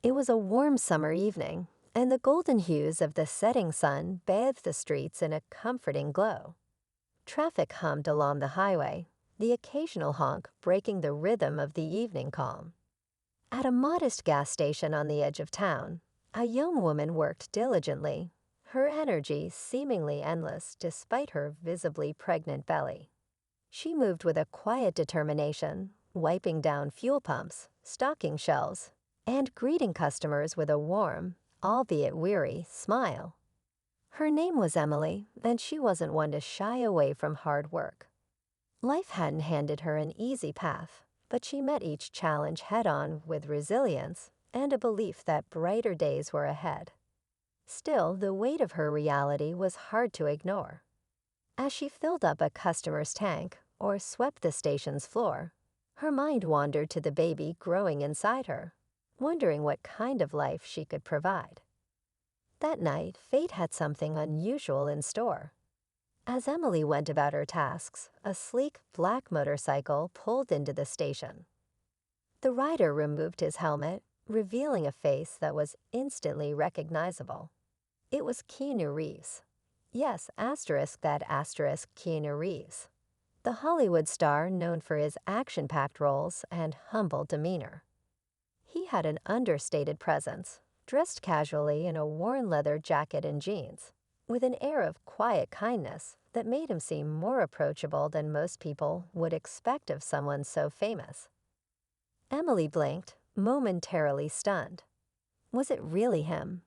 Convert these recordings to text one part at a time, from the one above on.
It was a warm summer evening, and the golden hues of the setting sun bathed the streets in a comforting glow. Traffic hummed along the highway, the occasional honk breaking the rhythm of the evening calm. At a modest gas station on the edge of town, a young woman worked diligently, her energy seemingly endless despite her visibly pregnant belly. She moved with a quiet determination, wiping down fuel pumps, stocking shelves, and greeting customers with a warm, albeit weary, smile. Her name was Emily, and she wasn't one to shy away from hard work. Life hadn't handed her an easy path, but she met each challenge head-on with resilience and a belief that brighter days were ahead. Still, the weight of her reality was hard to ignore. As she filled up a customer's tank or swept the station's floor, her mind wandered to the baby growing inside her, wondering what kind of life she could provide. That night, fate had something unusual in store. As Emily went about her tasks, a sleek black motorcycle pulled into the station. The rider removed his helmet, revealing a face that was instantly recognizable. It was Keanu Reeves. Yes, asterisk that asterisk Keanu Reeves, the Hollywood star known for his action-packed roles and humble demeanor. He had an understated presence, dressed casually in a worn leather jacket and jeans, with an air of quiet kindness that made him seem more approachable than most people would expect of someone so famous. Emily blinked, momentarily stunned. Was it really him?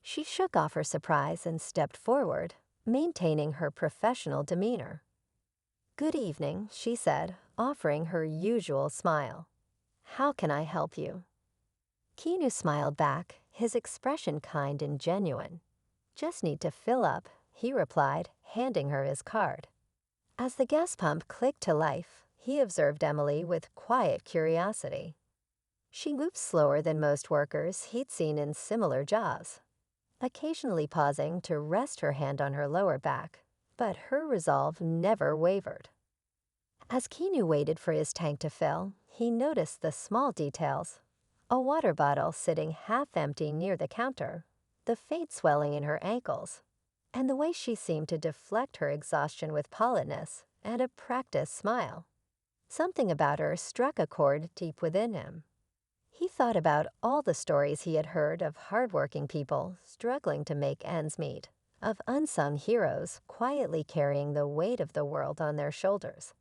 She shook off her surprise and stepped forward, maintaining her professional demeanor. "Good evening," she said, offering her usual smile. "How can I help you?" Keanu smiled back, his expression kind and genuine. "Just need to fill up," he replied, handing her his card. As the gas pump clicked to life, he observed Emily with quiet curiosity. She moved slower than most workers he'd seen in similar jobs, occasionally pausing to rest her hand on her lower back, but her resolve never wavered. As Keanu waited for his tank to fill, he noticed the small details: a water bottle sitting half empty near the counter, the faint swelling in her ankles, and the way she seemed to deflect her exhaustion with politeness and a practiced smile. Something about her struck a chord deep within him. He thought about all the stories he had heard of hardworking people struggling to make ends meet, of unsung heroes quietly carrying the weight of the world on their shoulders.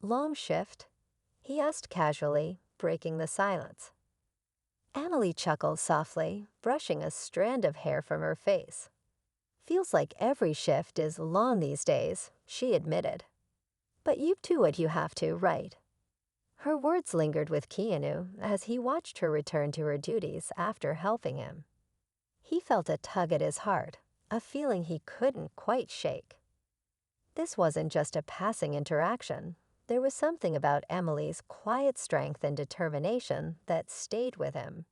"Long shift?" he asked casually, breaking the silence. Emily chuckled softly, brushing a strand of hair from her face. "Feels like every shift is long these days," she admitted. "But you do what you have to, right?" Her words lingered with Keanu as he watched her return to her duties after helping him. He felt a tug at his heart, a feeling he couldn't quite shake. This wasn't just a passing interaction. There was something about Emily's quiet strength and determination that stayed with him.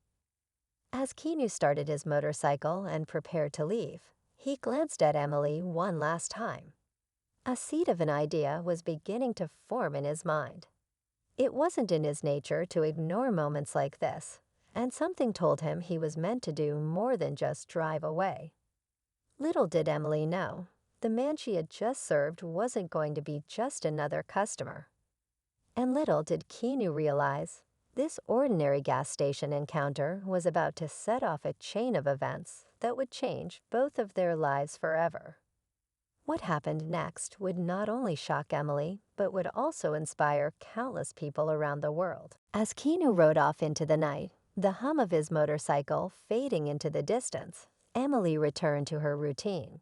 As Keanu started his motorcycle and prepared to leave, he glanced at Emily one last time. A seed of an idea was beginning to form in his mind. It wasn't in his nature to ignore moments like this, and something told him he was meant to do more than just drive away. Little did Emily know, the man she had just served wasn't going to be just another customer. And little did Keanu realize, this ordinary gas station encounter was about to set off a chain of events that would change both of their lives forever. What happened next would not only shock Emily, but would also inspire countless people around the world. As Keanu rode off into the night, the hum of his motorcycle fading into the distance, Emily returned to her routine.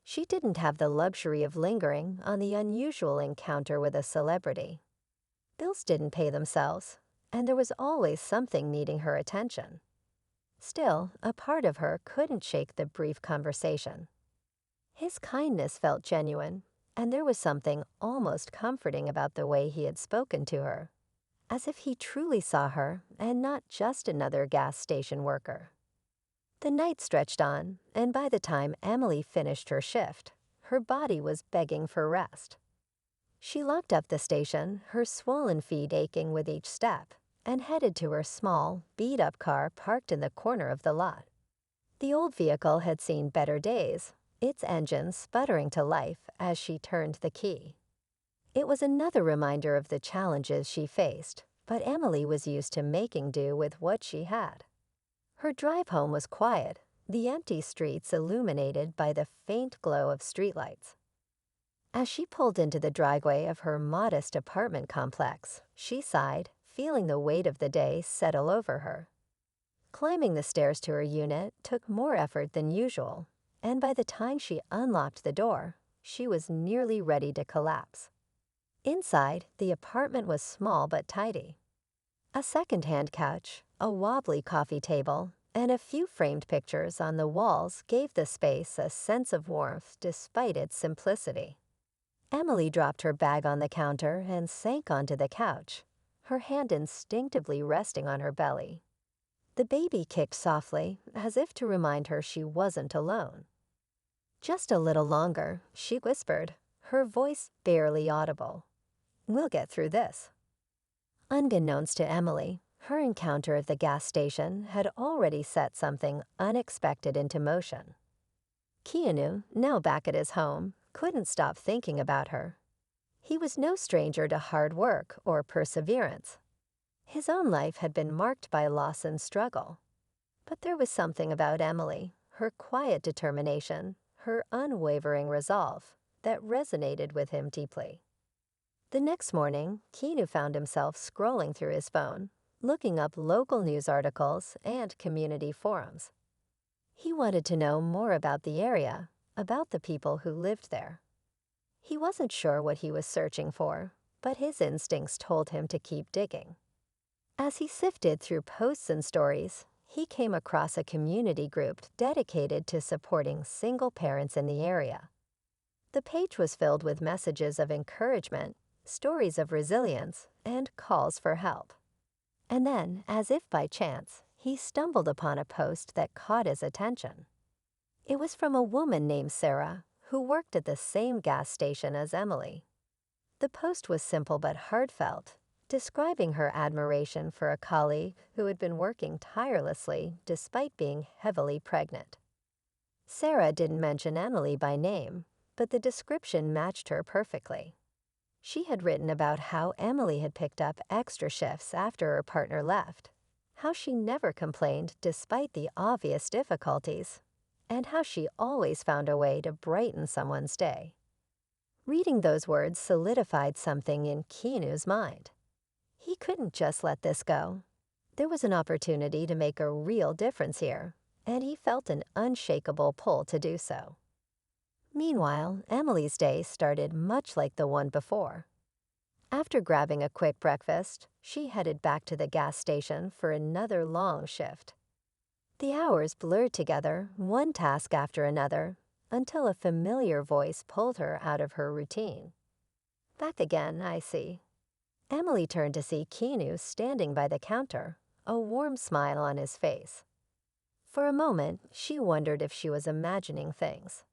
She didn't have the luxury of lingering on the unusual encounter with a celebrity. Bills didn't pay themselves, and there was always something needing her attention. Still, a part of her couldn't shake the brief conversation. His kindness felt genuine, and there was something almost comforting about the way he had spoken to her, as if he truly saw her and not just another gas station worker. The night stretched on, and by the time Emily finished her shift, her body was begging for rest. She locked up the station, her swollen feet aching with each step, and headed to her small, beat-up car parked in the corner of the lot. The old vehicle had seen better days, its engine sputtering to life as she turned the key. It was another reminder of the challenges she faced, but Emily was used to making do with what she had. Her drive home was quiet, the empty streets illuminated by the faint glow of streetlights. As she pulled into the driveway of her modest apartment complex, she sighed, feeling the weight of the day settle over her. Climbing the stairs to her unit took more effort than usual, and by the time she unlocked the door, she was nearly ready to collapse. Inside, the apartment was small but tidy. A second-hand couch, a wobbly coffee table, and a few framed pictures on the walls gave the space a sense of warmth despite its simplicity. Emily dropped her bag on the counter and sank onto the couch, her hand instinctively resting on her belly. The baby kicked softly, as if to remind her she wasn't alone. "Just a little longer," she whispered, her voice barely audible. "We'll get through this." Unbeknownst to Emily, her encounter of the gas station had already set something unexpected into motion. Keanu, now back at his home, couldn't stop thinking about her. He was no stranger to hard work or perseverance. His own life had been marked by loss and struggle. But there was something about Emily, her quiet determination, her unwavering resolve, that resonated with him deeply. The next morning, Keanu found himself scrolling through his phone, looking up local news articles and community forums. He wanted to know more about the area, about the people who lived there. He wasn't sure what he was searching for, but his instincts told him to keep digging. As he sifted through posts and stories, he came across a community group dedicated to supporting single parents in the area. The page was filled with messages of encouragement, stories of resilience, and calls for help. And then, as if by chance, he stumbled upon a post that caught his attention. It was from a woman named Sarah, who worked at the same gas station as Emily. The post was simple but heartfelt, describing her admiration for a colleague who had been working tirelessly despite being heavily pregnant. Sarah didn't mention Emily by name, but the description matched her perfectly. She had written about how Emily had picked up extra shifts after her partner left, how she never complained despite the obvious difficulties, and how she always found a way to brighten someone's day. Reading those words solidified something in Keanu's mind. He couldn't just let this go. There was an opportunity to make a real difference here, and he felt an unshakable pull to do so. Meanwhile, Emily's day started much like the one before. After grabbing a quick breakfast, she headed back to the gas station for another long shift. The hours blurred together, one task after another, until a familiar voice pulled her out of her routine. "Back again, I see." Emily turned to see Keanu standing by the counter, a warm smile on his face. For a moment, she wondered if she was imagining things.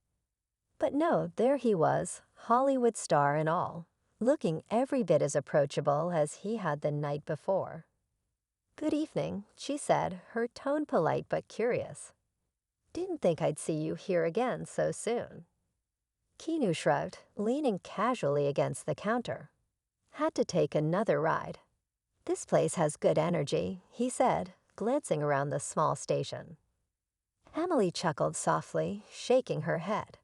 But no, there he was, Hollywood star and all, looking every bit as approachable as he had the night before. "Good evening," she said, her tone polite but curious. "Didn't think I'd see you here again so soon." Keanu shrugged, leaning casually against the counter. "Had to take another ride. This place has good energy," he said, glancing around the small station. Emily chuckled softly, shaking her head.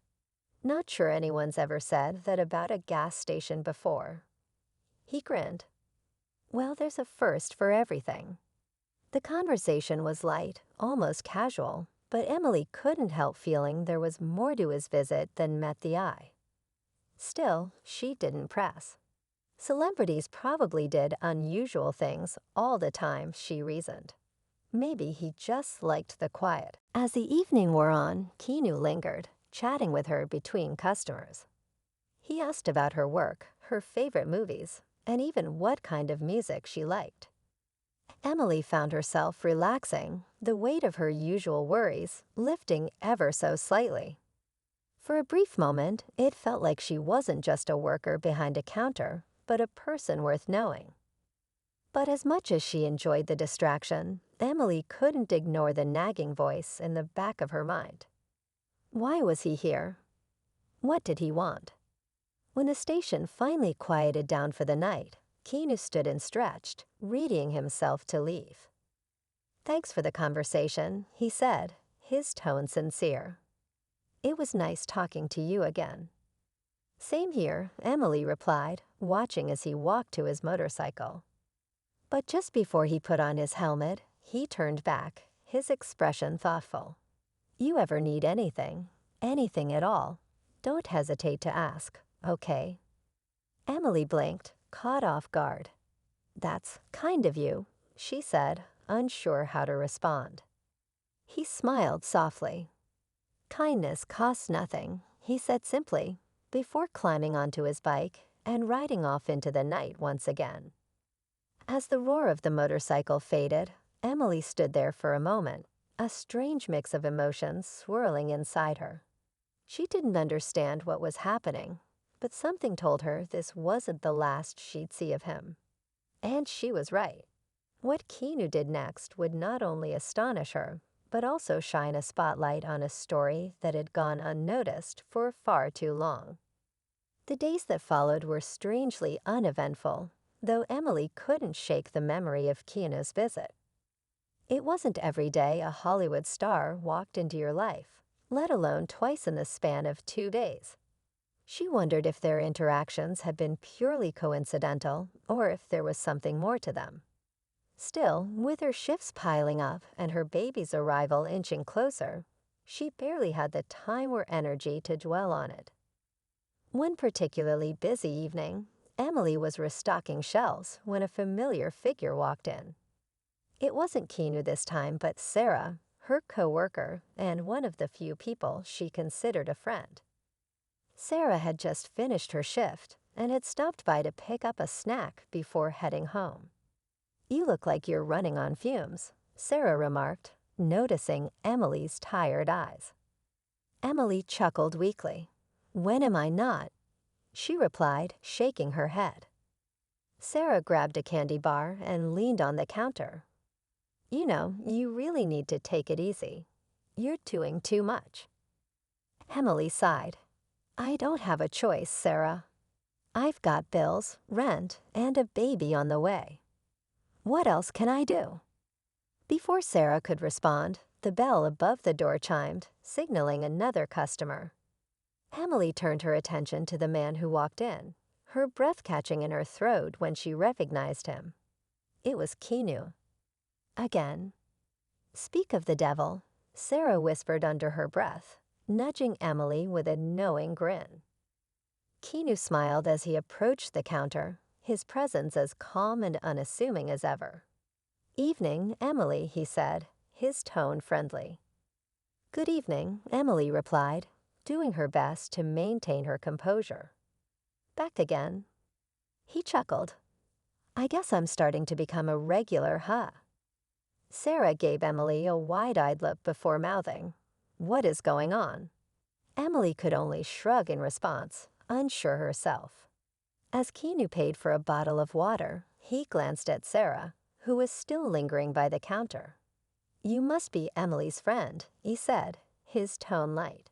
"Not sure anyone's ever said that about a gas station before." He grinned. "Well, there's a first for everything." The conversation was light, almost casual, but Emily couldn't help feeling there was more to his visit than met the eye. Still, she didn't press. Celebrities probably did unusual things all the time, she reasoned. Maybe he just liked the quiet. As the evening wore on, Keanu lingered, chatting with her between customers. He asked about her work, her favorite movies, and even what kind of music she liked. Emily found herself relaxing, the weight of her usual worries lifting ever so slightly. For a brief moment, it felt like she wasn't just a worker behind a counter, but a person worth knowing. But as much as she enjoyed the distraction, Emily couldn't ignore the nagging voice in the back of her mind. Why was he here? What did he want? When the station finally quieted down for the night, Keanu stood and stretched, readying himself to leave. "Thanks for the conversation," he said, his tone sincere. "It was nice talking to you again." "Same here," Emily replied, watching as he walked to his motorcycle. But just before he put on his helmet, he turned back, his expression thoughtful. "You ever need anything at all, don't hesitate to ask, okay?" Emily blinked, caught off guard. "That's kind of you," she said, unsure how to respond. He smiled softly. "Kindness costs nothing," he said simply, before climbing onto his bike and riding off into the night once again. As the roar of the motorcycle faded, Emily stood there for a moment, a strange mix of emotions swirling inside her. She didn't understand what was happening, but something told her this wasn't the last she'd see of him. And she was right. What Keanu did next would not only astonish her, but also shine a spotlight on a story that had gone unnoticed for far too long. The days that followed were strangely uneventful, though Emily couldn't shake the memory of Keanu's visit. It wasn't every day a Hollywood star walked into your life, let alone twice in the span of 2 days. She wondered if their interactions had been purely coincidental or if there was something more to them. Still, with her shifts piling up and her baby's arrival inching closer, she barely had the time or energy to dwell on it. One particularly busy evening, Emily was restocking shelves when a familiar figure walked in. It wasn't Keanu this time, but Sarah, her co-worker and one of the few people she considered a friend. Sarah had just finished her shift and had stopped by to pick up a snack before heading home. "You look like you're running on fumes," Sarah remarked, noticing Emily's tired eyes. Emily chuckled weakly. "When am I not?" she replied, shaking her head. Sarah grabbed a candy bar and leaned on the counter. "You know, you really need to take it easy. You're doing too much." Emily sighed. "I don't have a choice, Sarah. I've got bills, rent, and a baby on the way. What else can I do?" Before Sarah could respond, the bell above the door chimed, signaling another customer. Emily turned her attention to the man who walked in, her breath catching in her throat when she recognized him. It was Keanu. Again. "Speak of the devil," Sarah whispered under her breath, nudging Emily with a knowing grin. Keanu smiled as he approached the counter, his presence as calm and unassuming as ever. "Evening, Emily," he said, his tone friendly. "Good evening," Emily replied, doing her best to maintain her composure. "Back again." He chuckled. "I guess I'm starting to become a regular, huh?" Sarah gave Emily a wide-eyed look before mouthing, "What is going on?" Emily could only shrug in response, unsure herself. As Keanu paid for a bottle of water, he glanced at Sarah, who was still lingering by the counter. "You must be Emily's friend," he said, his tone light.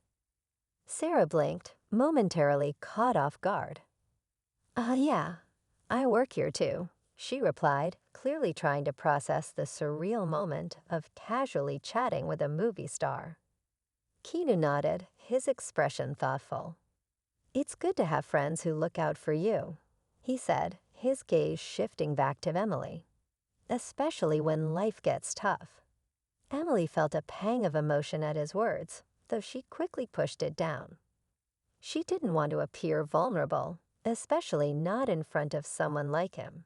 Sarah blinked, momentarily caught off guard. Yeah, I work here too," she replied, clearly trying to process the surreal moment of casually chatting with a movie star. Keanu nodded, his expression thoughtful. "It's good to have friends who look out for you," he said, his gaze shifting back to Emily. "Especially when life gets tough." Emily felt a pang of emotion at his words, though she quickly pushed it down. She didn't want to appear vulnerable, especially not in front of someone like him.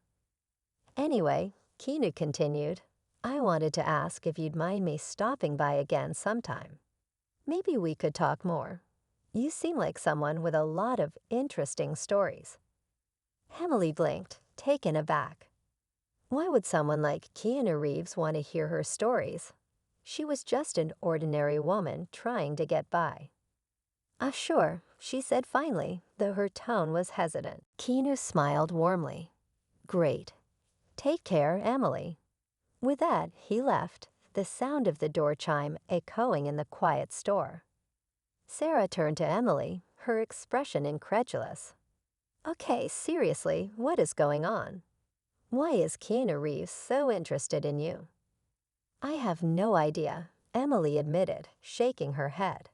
"Anyway," Keanu continued, "I wanted to ask if you'd mind me stopping by again sometime. Maybe we could talk more. You seem like someone with a lot of interesting stories." Emily blinked, taken aback. Why would someone like Keanu Reeves want to hear her stories? She was just an ordinary woman trying to get by. Sure," she said finally, though her tone was hesitant. Keanu smiled warmly. "Great. Take care, Emily." With that, he left, the sound of the door chime echoing in the quiet store. Sarah turned to Emily, her expression incredulous. "Okay, seriously, what is going on? Why is Keanu Reeves so interested in you?" "I have no idea," Emily admitted, shaking her head.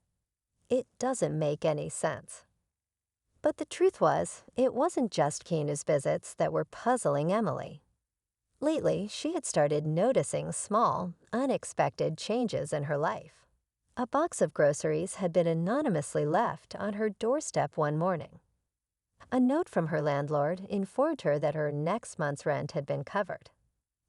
"It doesn't make any sense." But the truth was, it wasn't just Keanu's visits that were puzzling Emily. Lately, she had started noticing small, unexpected changes in her life. A box of groceries had been anonymously left on her doorstep one morning. A note from her landlord informed her that her next month's rent had been covered.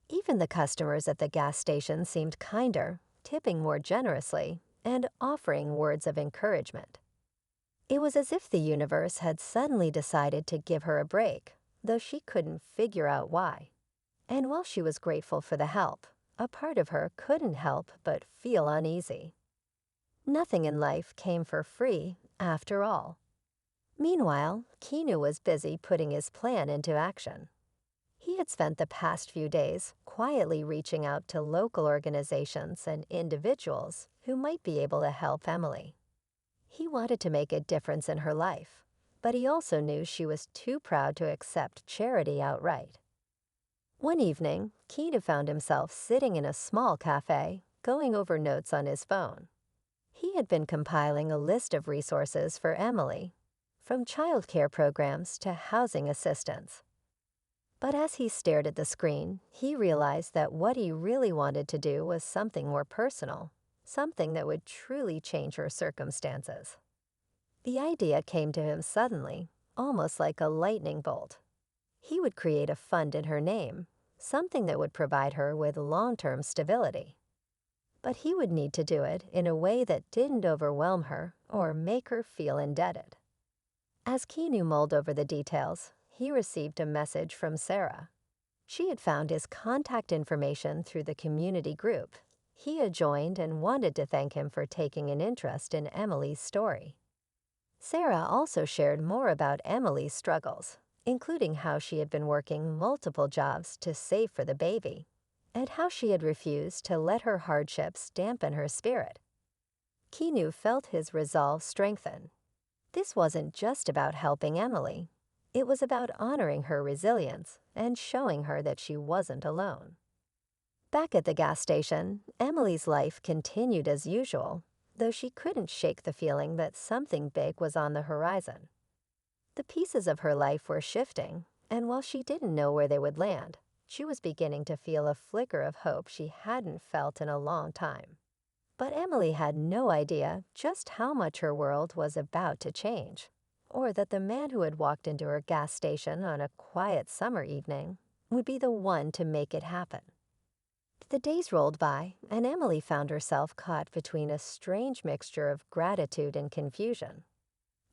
Even the customers at the gas station seemed kinder, tipping more generously, and offering words of encouragement. It was as if the universe had suddenly decided to give her a break, though she couldn't figure out why. And while she was grateful for the help, a part of her couldn't help but feel uneasy. Nothing in life came for free, after all. Meanwhile, Keanu was busy putting his plan into action. He had spent the past few days quietly reaching out to local organizations and individuals who might be able to help Emily. He wanted to make a difference in her life, but he also knew she was too proud to accept charity outright. One evening, Keanu found himself sitting in a small cafe, going over notes on his phone. He had been compiling a list of resources for Emily, from childcare programs to housing assistance. But as he stared at the screen, he realized that what he really wanted to do was something more personal, something that would truly change her circumstances. The idea came to him suddenly, almost like a lightning bolt. He would create a fund in her name, something that would provide her with long-term stability. But he would need to do it in a way that didn't overwhelm her or make her feel indebted. As Keanu mulled over the details, he received a message from Sarah. She had found his contact information through the community group he had joined and wanted to thank him for taking an interest in Emily's story. Sarah also shared more about Emily's struggles, including how she had been working multiple jobs to save for the baby, and how she had refused to let her hardships dampen her spirit. Keanu felt his resolve strengthen. This wasn't just about helping Emily. It was about honoring her resilience and showing her that she wasn't alone. Back at the gas station, Emily's life continued as usual, though she couldn't shake the feeling that something big was on the horizon. The pieces of her life were shifting, and while she didn't know where they would land, she was beginning to feel a flicker of hope she hadn't felt in a long time. But Emily had no idea just how much her world was about to change, or that the man who had walked into her gas station on a quiet summer evening would be the one to make it happen. The days rolled by, and Emily found herself caught between a strange mixture of gratitude and confusion.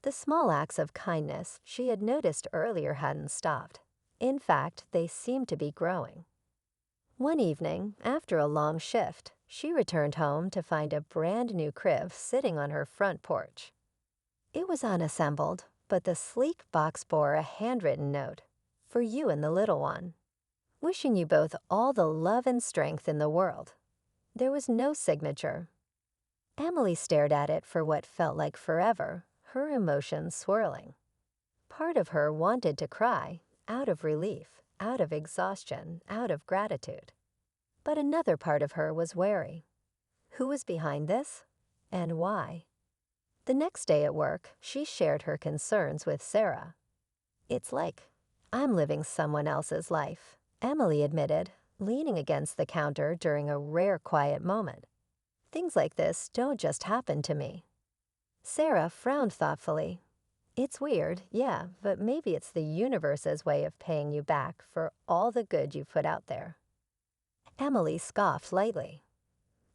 The small acts of kindness she had noticed earlier hadn't stopped. In fact, they seemed to be growing. One evening, after a long shift, she returned home to find a brand new crib sitting on her front porch. It was unassembled, but the sleek box bore a handwritten note, "For you and the little one. Wishing you both all the love and strength in the world." There was no signature. Emily stared at it for what felt like forever, her emotions swirling. Part of her wanted to cry, out of relief, out of exhaustion, out of gratitude. But another part of her was wary. Who was behind this? And why? The next day at work, she shared her concerns with Sarah. "It's like I'm living someone else's life," Emily admitted, leaning against the counter during a rare quiet moment. "Things like this don't just happen to me." Sarah frowned thoughtfully. "It's weird, yeah, but maybe it's the universe's way of paying you back for all the good you've put out there." Emily scoffed lightly.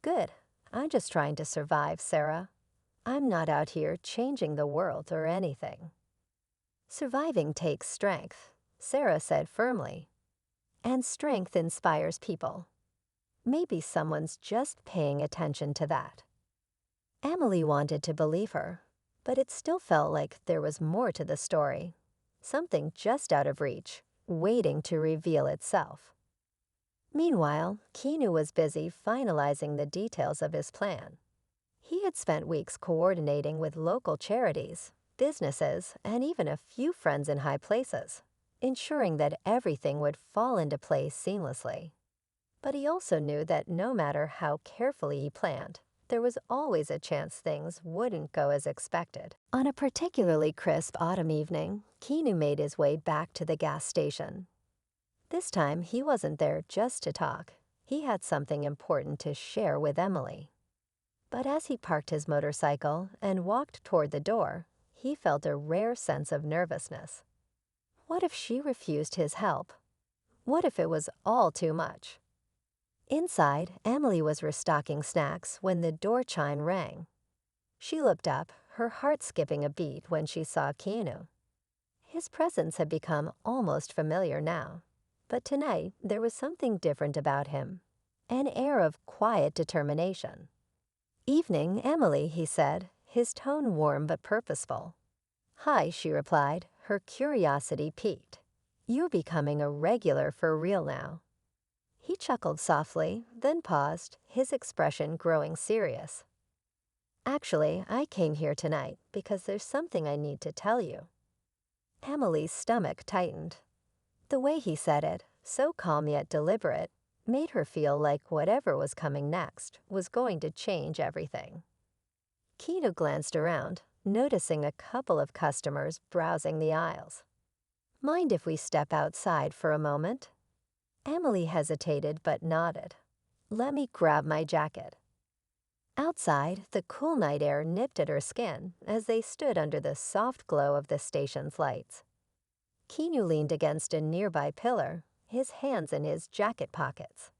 "Good. I'm just trying to survive, Sarah. I'm not out here changing the world or anything." "Surviving takes strength," Sarah said firmly. "And strength inspires people. Maybe someone's just paying attention to that." Emily wanted to believe her, but it still felt like there was more to the story, something just out of reach, waiting to reveal itself. Meanwhile, Keanu was busy finalizing the details of his plan. He had spent weeks coordinating with local charities, businesses, and even a few friends in high places, ensuring that everything would fall into place seamlessly. But he also knew that no matter how carefully he planned, there was always a chance things wouldn't go as expected. On a particularly crisp autumn evening, Keanu made his way back to the gas station. This time, he wasn't there just to talk. He had something important to share with Emily. But as he parked his motorcycle and walked toward the door, he felt a rare sense of nervousness. What if she refused his help? What if it was all too much? Inside, Emily was restocking snacks when the door chime rang. She looked up, her heart skipping a beat when she saw Keanu. His presence had become almost familiar now, but tonight there was something different about him, an air of quiet determination. "Evening, Emily," he said, his tone warm but purposeful. "Hi," she replied, her curiosity piqued. "You're becoming a regular for real now." He chuckled softly, then paused, his expression growing serious. "Actually, I came here tonight because there's something I need to tell you." Emily's stomach tightened. The way he said it, so calm yet deliberate, made her feel like whatever was coming next was going to change everything. Keanu glanced around, noticing a couple of customers browsing the aisles. "Mind if we step outside for a moment?" Emily hesitated but nodded. "Let me grab my jacket." Outside, the cool night air nipped at her skin as they stood under the soft glow of the station's lights. Keanu leaned against a nearby pillar, his hands in his jacket pockets.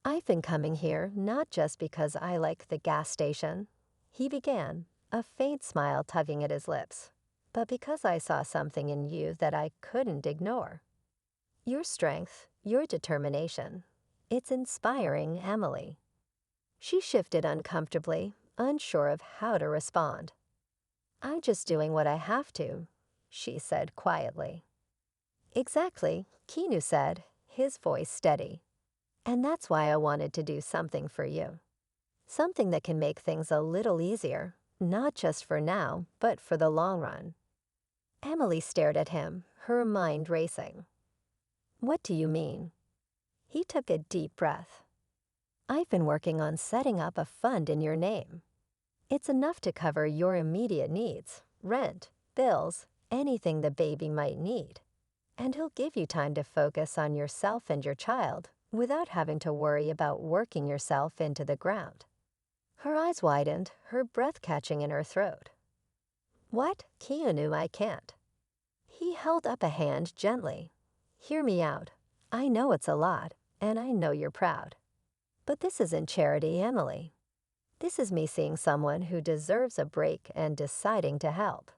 "I've been coming here not just because I like the gas station," he began, a faint smile tugging at his lips, "but because I saw something in you that I couldn't ignore. Your strength, your determination. It's inspiring, Emily." She shifted uncomfortably, unsure of how to respond. "I'm just doing what I have to," she said quietly. "Exactly," Keanu said, his voice steady. "And that's why I wanted to do something for you. Something that can make things a little easier, not just for now, but for the long run." Emily stared at him, her mind racing. "What do you mean?" He took a deep breath. "I've been working on setting up a fund in your name. It's enough to cover your immediate needs, rent, bills, anything the baby might need. And he'll give you time to focus on yourself and your child without having to worry about working yourself into the ground." Her eyes widened, her breath catching in her throat. "What? Keanu, I can't." He held up a hand gently. "Hear me out. I know it's a lot, and I know you're proud. But this isn't charity, Emily. This is me seeing someone who deserves a break and deciding to help.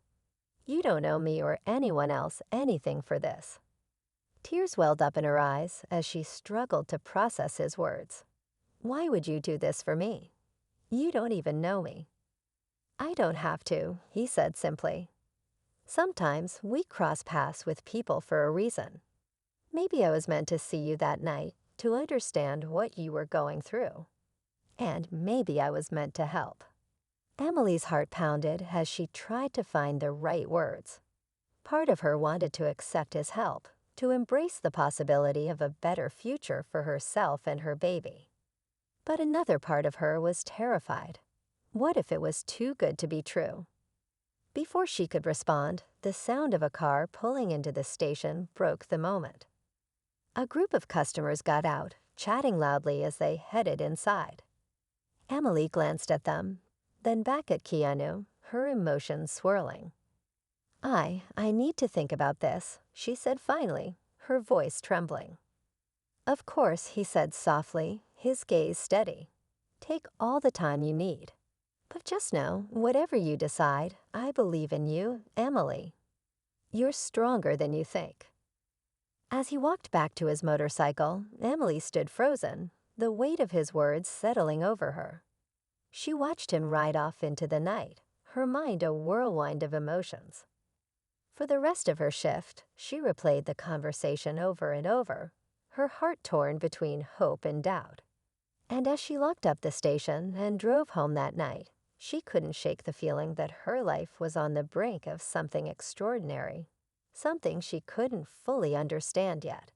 You don't owe me or anyone else anything for this." Tears welled up in her eyes as she struggled to process his words. "Why would you do this for me? You don't even know me." "I don't have to," he said simply. "Sometimes we cross paths with people for a reason. Maybe I was meant to see you that night to understand what you were going through. And maybe I was meant to help." Emily's heart pounded as she tried to find the right words. Part of her wanted to accept his help, to embrace the possibility of a better future for herself and her baby. But another part of her was terrified. What if it was too good to be true? Before she could respond, the sound of a car pulling into the station broke the moment. A group of customers got out, chatting loudly as they headed inside. Emily glanced at them, then back at Keanu, her emotions swirling. I need to think about this," she said finally, her voice trembling. "Of course," he said softly, his gaze steady. "Take all the time you need. But just know, whatever you decide, I believe in you, Emily. You're stronger than you think." As he walked back to his motorcycle, Emily stood frozen, the weight of his words settling over her. She watched him ride off into the night, her mind a whirlwind of emotions. For the rest of her shift, she replayed the conversation over and over, her heart torn between hope and doubt. And as she locked up the station and drove home that night, she couldn't shake the feeling that her life was on the brink of something extraordinary, something she couldn't fully understand yet.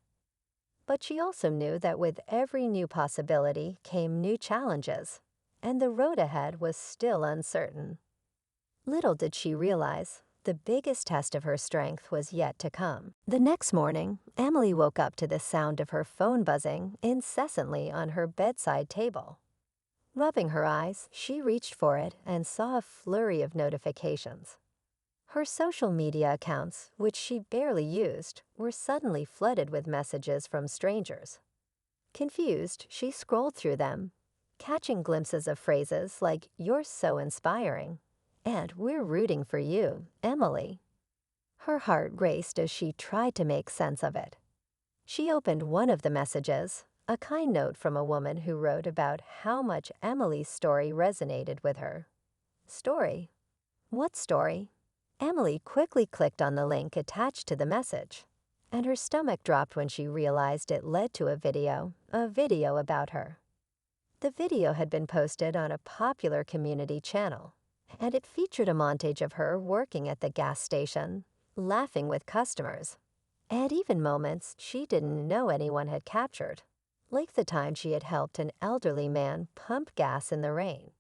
But she also knew that with every new possibility came new challenges, and the road ahead was still uncertain. Little did she realize, the biggest test of her strength was yet to come. The next morning, Emily woke up to the sound of her phone buzzing incessantly on her bedside table. Rubbing her eyes, she reached for it and saw a flurry of notifications. Her social media accounts, which she barely used, were suddenly flooded with messages from strangers. Confused, she scrolled through them, catching glimpses of phrases like, "You're so inspiring," and "We're rooting for you, Emily." Her heart raced as she tried to make sense of it. She opened one of the messages, a kind note from a woman who wrote about how much Emily's story resonated with her. Story? What story? Emily quickly clicked on the link attached to the message, and her stomach dropped when she realized it led to a video about her. The video had been posted on a popular community channel, and it featured a montage of her working at the gas station, laughing with customers, and even moments she didn't know anyone had captured, like the time she had helped an elderly man pump gas in the rain.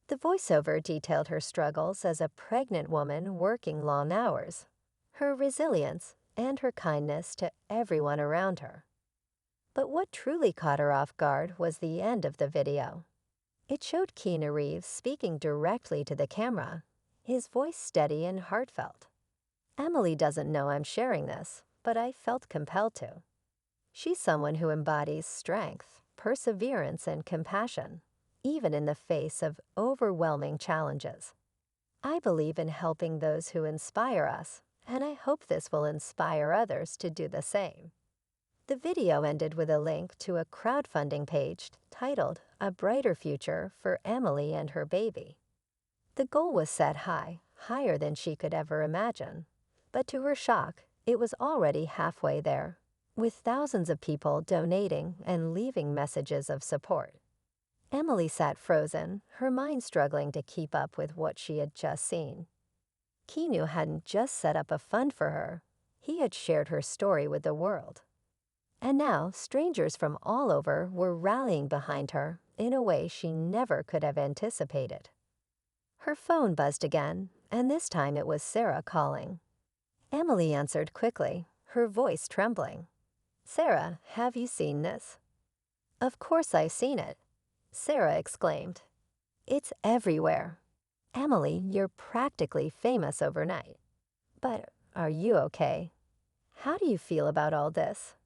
The voiceover detailed her struggles as a pregnant woman working long hours, her resilience, and her kindness to everyone around her. But what truly caught her off guard was the end of the video. It showed Keanu Reeves speaking directly to the camera, his voice steady and heartfelt. Emily doesn't know I'm sharing this, but I felt compelled to. She's someone who embodies strength, perseverance, and compassion, even in the face of overwhelming challenges. I believe in helping those who inspire us, and I hope this will inspire others to do the same. The video ended with a link to a crowdfunding page titled "A Brighter Future for Emily and Her Baby." The goal was set high, higher than she could ever imagine. But to her shock, it was already halfway there, with thousands of people donating and leaving messages of support. Emily sat frozen, her mind struggling to keep up with what she had just seen. Keanu hadn't just set up a fund for her, he had shared her story with the world. And now, strangers from all over were rallying behind her in a way she never could have anticipated. Her phone buzzed again, and this time it was Sarah calling. Emily answered quickly, her voice trembling. "Sarah, have you seen this?" "Of course I've seen it," Sarah exclaimed. "It's everywhere. Emily, you're practically famous overnight. But are you okay? How do you feel about all this?"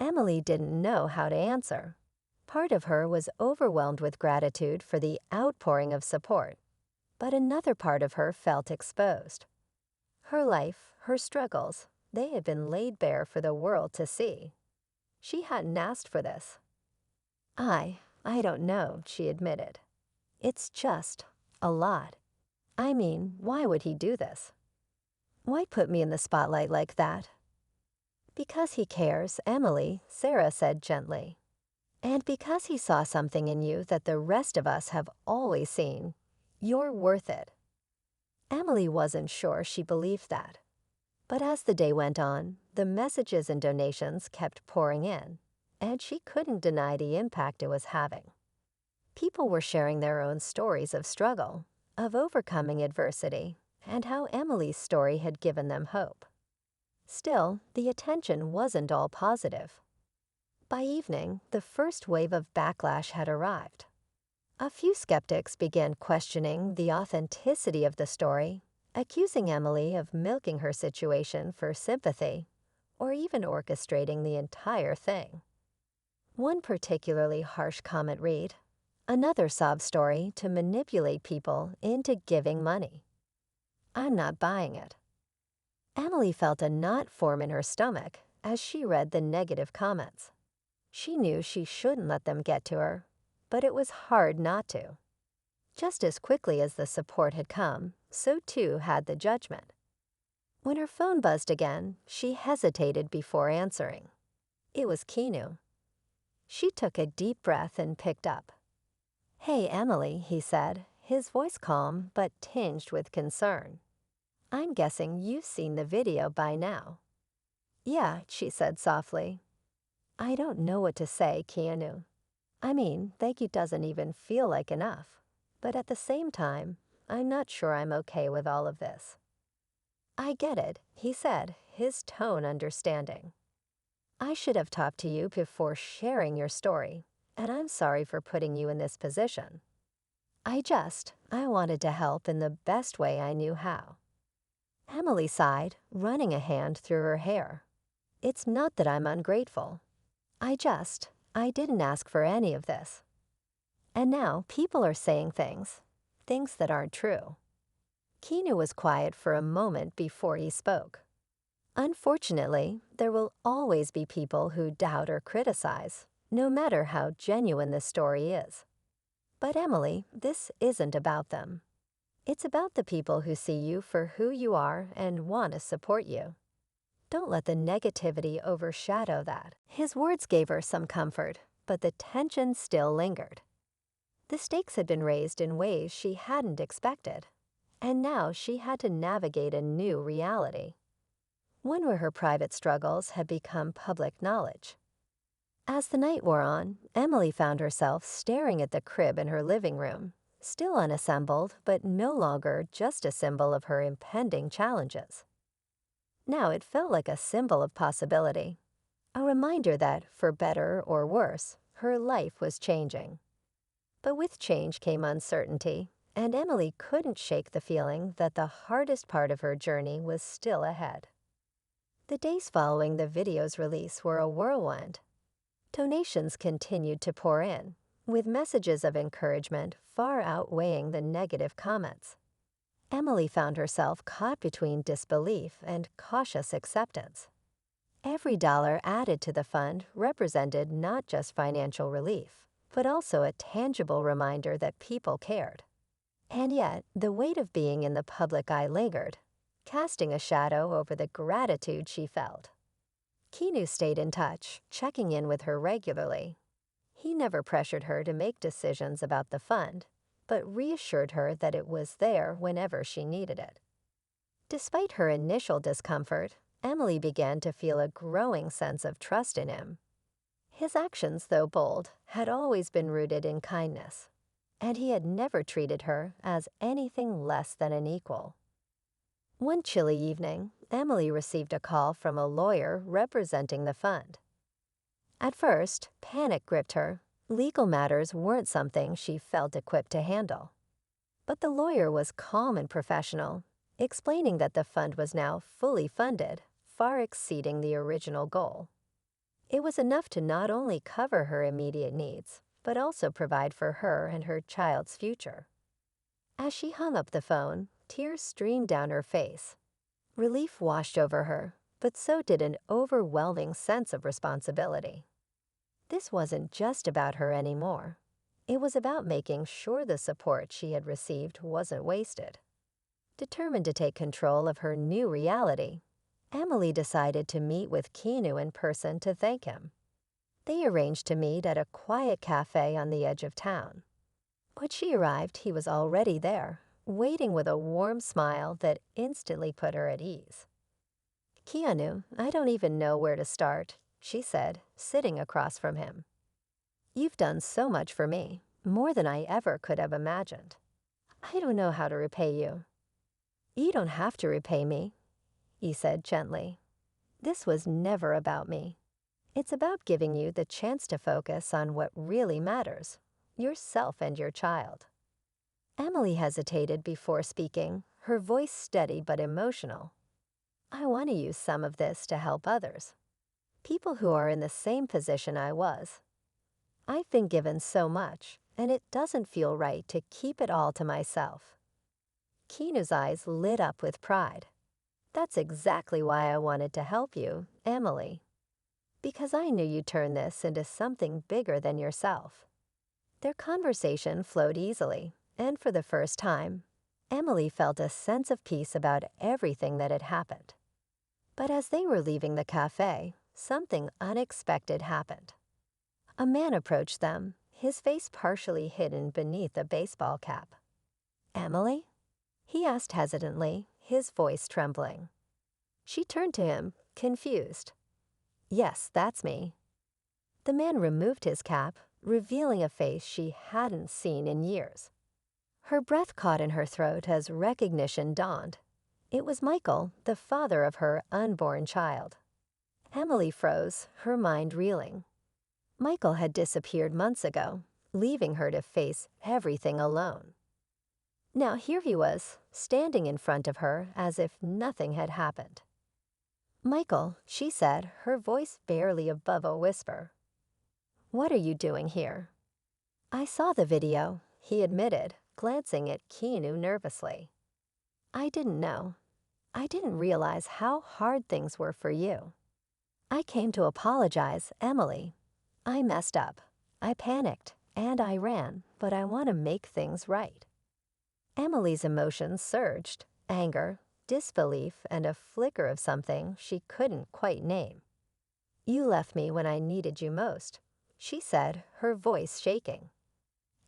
Emily didn't know how to answer. Part of her was overwhelmed with gratitude for the outpouring of support, but another part of her felt exposed. Her life, her struggles, they had been laid bare for the world to see. She hadn't asked for this. I don't know," she admitted. "It's just a lot. I mean, why would he do this? Why put me in the spotlight like that?" "Because he cares, Emily," Sarah said gently. "And because he saw something in you that the rest of us have always seen. You're worth it." Emily wasn't sure she believed that. But as the day went on, the messages and donations kept pouring in, and she couldn't deny the impact it was having. People were sharing their own stories of struggle, of overcoming adversity, and how Emily's story had given them hope. Still, the attention wasn't all positive. By evening, the first wave of backlash had arrived. A few skeptics began questioning the authenticity of the story, accusing Emily of milking her situation for sympathy, or even orchestrating the entire thing. One particularly harsh comment read, "Another sob story to manipulate people into giving money." I'm not buying it. Emily felt a knot form in her stomach as she read the negative comments. She knew she shouldn't let them get to her, but it was hard not to. Just as quickly as the support had come, so too had the judgment. When her phone buzzed again, she hesitated before answering. It was Keanu. She took a deep breath and picked up. "Hey, Emily," he said, his voice calm but tinged with concern. "I'm guessing you've seen the video by now." "Yeah," she said softly. "I don't know what to say, Keanu. I mean, thank you doesn't even feel like enough. But at the same time, I'm not sure I'm okay with all of this." "I get it," he said, his tone understanding. "I should have talked to you before sharing your story, and I'm sorry for putting you in this position. I wanted to help in the best way I knew how." Emily sighed, running a hand through her hair. "It's not that I'm ungrateful. I didn't ask for any of this. And now people are saying things that aren't true." Keanu was quiet for a moment before he spoke. "Unfortunately, there will always be people who doubt or criticize, no matter how genuine this story is. But Emily, this isn't about them. It's about the people who see you for who you are and want to support you. Don't let the negativity overshadow that." His words gave her some comfort, but the tension still lingered. The stakes had been raised in ways she hadn't expected, and now she had to navigate a new reality, one where her private struggles had become public knowledge. As the night wore on, Emily found herself staring at the crib in her living room, still unassembled but no longer just a symbol of her impending challenges. Now it felt like a symbol of possibility, a reminder that, for better or worse, her life was changing. But with change came uncertainty, and Emily couldn't shake the feeling that the hardest part of her journey was still ahead. The days following the video's release were a whirlwind. Donations continued to pour in, with messages of encouragement far outweighing the negative comments. Emily found herself caught between disbelief and cautious acceptance. Every dollar added to the fund represented not just financial relief, but also a tangible reminder that people cared. And yet, the weight of being in the public eye lingered, casting a shadow over the gratitude she felt. Keanu stayed in touch, checking in with her regularly. He never pressured her to make decisions about the fund, but reassured her that it was there whenever she needed it. Despite her initial discomfort, Emily began to feel a growing sense of trust in him. His actions, though bold, had always been rooted in kindness, and he had never treated her as anything less than an equal. One chilly evening, Emily received a call from a lawyer representing the fund. At first, panic gripped her. Legal matters weren't something she felt equipped to handle. But the lawyer was calm and professional, explaining that the fund was now fully funded, far exceeding the original goal. It was enough to not only cover her immediate needs, but also provide for her and her child's future. As she hung up the phone, tears streamed down her face. Relief washed over her, but so did an overwhelming sense of responsibility. This wasn't just about her anymore. It was about making sure the support she had received wasn't wasted. Determined to take control of her new reality, Emily decided to meet with Keanu in person to thank him. They arranged to meet at a quiet cafe on the edge of town. When she arrived, he was already there, waiting with a warm smile that instantly put her at ease. "Keanu, I don't even know where to start," she said, sitting across from him. "You've done so much for me, more than I ever could have imagined. I don't know how to repay you." "You don't have to repay me," he said gently. "This was never about me. It's about giving you the chance to focus on what really matters, yourself and your child." Emily hesitated before speaking, her voice steady but emotional. "I want to use some of this to help others. People who are in the same position I was. I've been given so much, and it doesn't feel right to keep it all to myself." Keanu's eyes lit up with pride. "That's exactly why I wanted to help you, Emily. Because I knew you'd turn this into something bigger than yourself." Their conversation flowed easily, and for the first time, Emily felt a sense of peace about everything that had happened. But as they were leaving the cafe, something unexpected happened. A man approached them, his face partially hidden beneath a baseball cap. "Emily?" he asked hesitantly, his voice trembling. She turned to him, confused. "Yes, that's me." The man removed his cap, revealing a face she hadn't seen in years. Her breath caught in her throat as recognition dawned. It was Michael, the father of her unborn child. Emily froze, her mind reeling. Michael had disappeared months ago, leaving her to face everything alone. Now here he was, standing in front of her as if nothing had happened. "Michael," she said, her voice barely above a whisper. "What are you doing here?" "I saw the video," he admitted, glancing at Keanu nervously. "I didn't know. I didn't realize how hard things were for you. I came to apologize, Emily. I messed up. I panicked, and I ran, but I want to make things right." Emily's emotions surged, anger, disbelief, and a flicker of something she couldn't quite name. "You left me when I needed you most," she said, her voice shaking.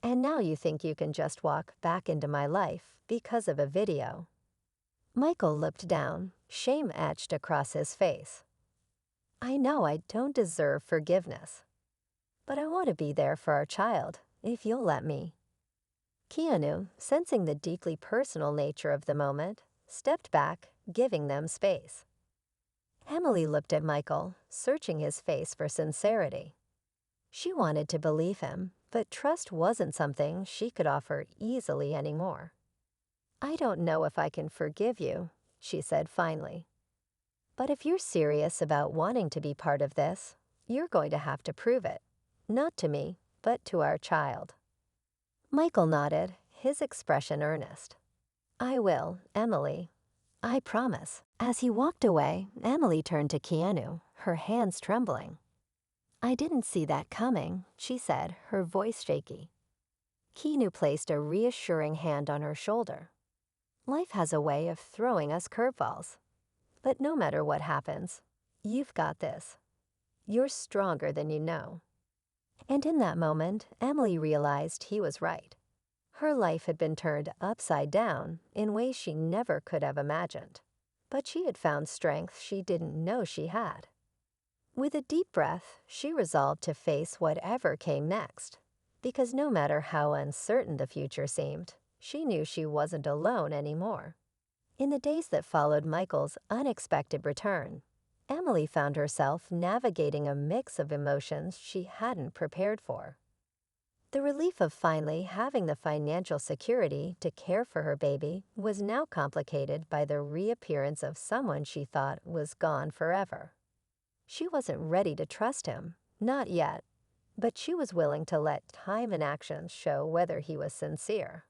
"And now you think you can just walk back into my life because of a video." Michael looked down, shame etched across his face. "I know I don't deserve forgiveness, but I want to be there for our child, if you'll let me." Keanu, sensing the deeply personal nature of the moment, stepped back, giving them space. Emily looked at Michael, searching his face for sincerity. She wanted to believe him, but trust wasn't something she could offer easily anymore. "I don't know if I can forgive you," she said finally. "But if you're serious about wanting to be part of this, you're going to have to prove it. Not to me, but to our child." Michael nodded, his expression earnest. "I will, Emily. I promise." As he walked away, Emily turned to Keanu, her hands trembling. "I didn't see that coming," she said, her voice shaky. Keanu placed a reassuring hand on her shoulder. "Life has a way of throwing us curveballs. But no matter what happens, you've got this. You're stronger than you know." And in that moment, Emily realized he was right. Her life had been turned upside down in ways she never could have imagined. But she had found strength she didn't know she had. With a deep breath, she resolved to face whatever came next, because no matter how uncertain the future seemed, she knew she wasn't alone anymore. In the days that followed Michael's unexpected return, Emily found herself navigating a mix of emotions she hadn't prepared for. The relief of finally having the financial security to care for her baby was now complicated by the reappearance of someone she thought was gone forever. She wasn't ready to trust him, not yet, but she was willing to let time and actions show whether he was sincere.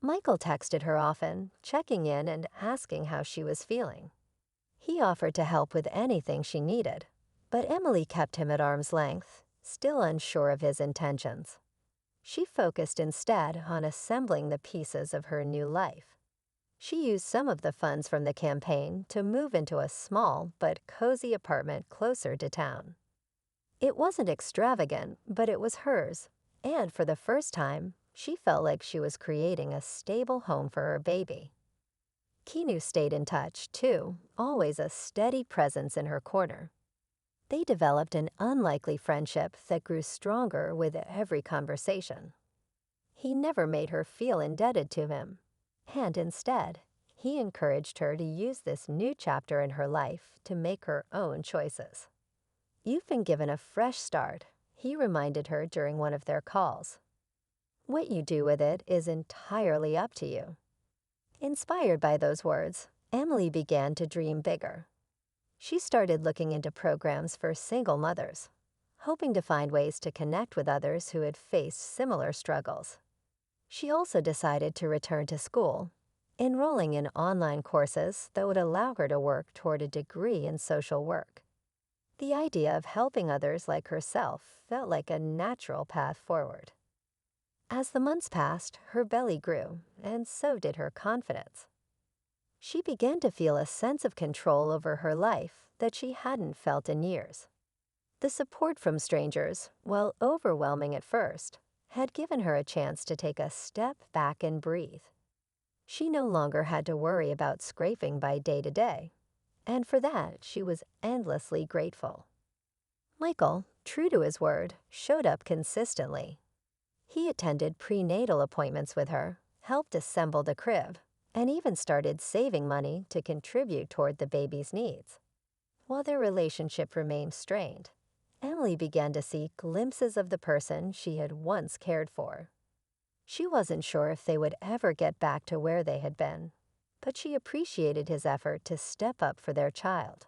Michael texted her often, checking in and asking how she was feeling. He offered to help with anything she needed, but Emily kept him at arm's length, still unsure of his intentions. She focused instead on assembling the pieces of her new life. She used some of the funds from the campaign to move into a small but cozy apartment closer to town. It wasn't extravagant, but it was hers, and for the first time, she felt like she was creating a stable home for her baby. Keanu stayed in touch, too, always a steady presence in her corner. They developed an unlikely friendship that grew stronger with every conversation. He never made her feel indebted to him, and instead, he encouraged her to use this new chapter in her life to make her own choices. "You've been given a fresh start," he reminded her during one of their calls. "What you do with it is entirely up to you." Inspired by those words, Emily began to dream bigger. She started looking into programs for single mothers, hoping to find ways to connect with others who had faced similar struggles. She also decided to return to school, enrolling in online courses that would allow her to work toward a degree in social work. The idea of helping others like herself felt like a natural path forward. As the months passed, her belly grew, and so did her confidence. She began to feel a sense of control over her life that she hadn't felt in years. The support from strangers, while overwhelming at first, had given her a chance to take a step back and breathe. She no longer had to worry about scraping by day to day, and for that she was endlessly grateful. Michael, true to his word, showed up consistently. He attended prenatal appointments with her, helped assemble the crib, and even started saving money to contribute toward the baby's needs. While their relationship remained strained, Emily began to see glimpses of the person she had once cared for. She wasn't sure if they would ever get back to where they had been, but she appreciated his effort to step up for their child.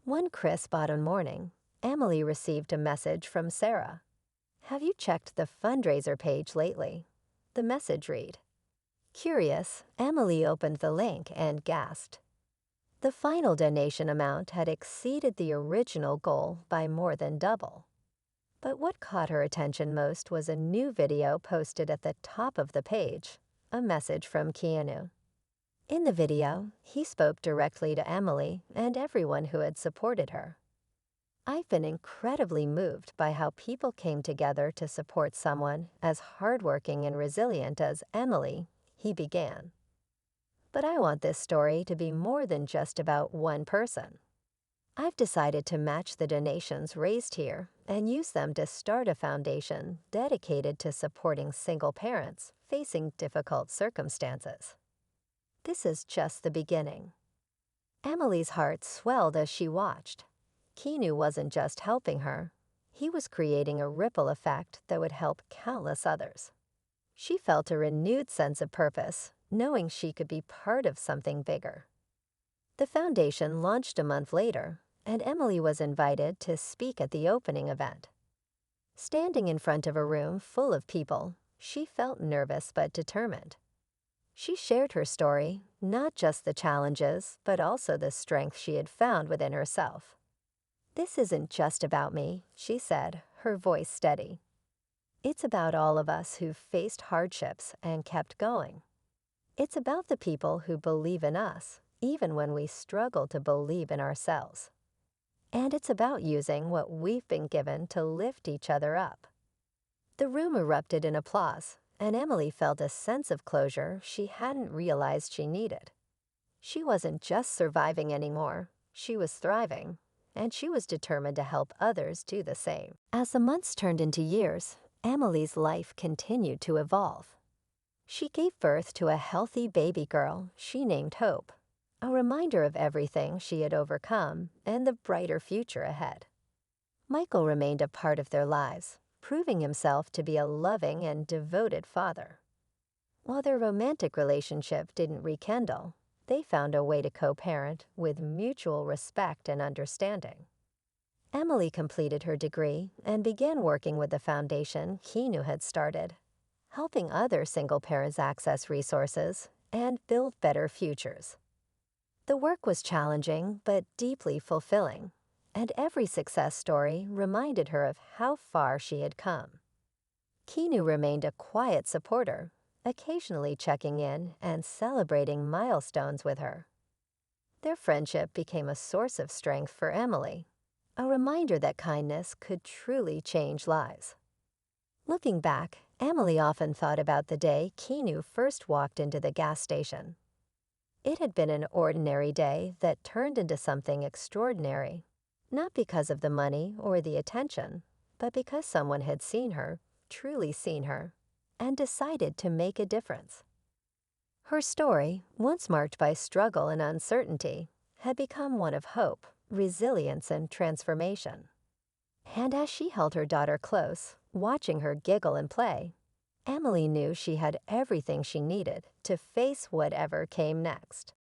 One crisp autumn morning, Emily received a message from Sarah. "Have you checked the fundraiser page lately?" The message read. Curious, Emily opened the link and gasped. The final donation amount had exceeded the original goal by more than double. But what caught her attention most was a new video posted at the top of the page, a message from Keanu. In the video, he spoke directly to Emily and everyone who had supported her. "I've been incredibly moved by how people came together to support someone as hardworking and resilient as Emily," he began. "But I want this story to be more than just about one person. I've decided to match the donations raised here and use them to start a foundation dedicated to supporting single parents facing difficult circumstances." This is just the beginning. Emily's heart swelled as she watched. Keanu wasn't just helping her, he was creating a ripple effect that would help countless others. She felt a renewed sense of purpose, knowing she could be part of something bigger. The foundation launched a month later, and Emily was invited to speak at the opening event. Standing in front of a room full of people, she felt nervous but determined. She shared her story, not just the challenges, but also the strength she had found within herself. "This isn't just about me," she said, her voice steady. "It's about all of us who've faced hardships and kept going. It's about the people who believe in us, even when we struggle to believe in ourselves. And it's about using what we've been given to lift each other up." The room erupted in applause, and Emily felt a sense of closure she hadn't realized she needed. She wasn't just surviving anymore, she was thriving, and she was determined to help others do the same. As the months turned into years, Emily's life continued to evolve. She gave birth to a healthy baby girl she named Hope, a reminder of everything she had overcome and the brighter future ahead. Michael remained a part of their lives, proving himself to be a loving and devoted father. While their romantic relationship didn't rekindle, they found a way to co-parent with mutual respect and understanding. Emily completed her degree and began working with the foundation Keanu had started, helping other single parents access resources and build better futures. The work was challenging but deeply fulfilling, and every success story reminded her of how far she had come. Keanu remained a quiet supporter, occasionally checking in and celebrating milestones with her. Their friendship became a source of strength for Emily, a reminder that kindness could truly change lives. Looking back, Emily often thought about the day Keanu first walked into the gas station. It had been an ordinary day that turned into something extraordinary, not because of the money or the attention, but because someone had seen her, truly seen her, and decided to make a difference. Her story, once marked by struggle and uncertainty, had become one of hope, resilience, and transformation. And as she held her daughter close, watching her giggle and play, Emily knew she had everything she needed to face whatever came next.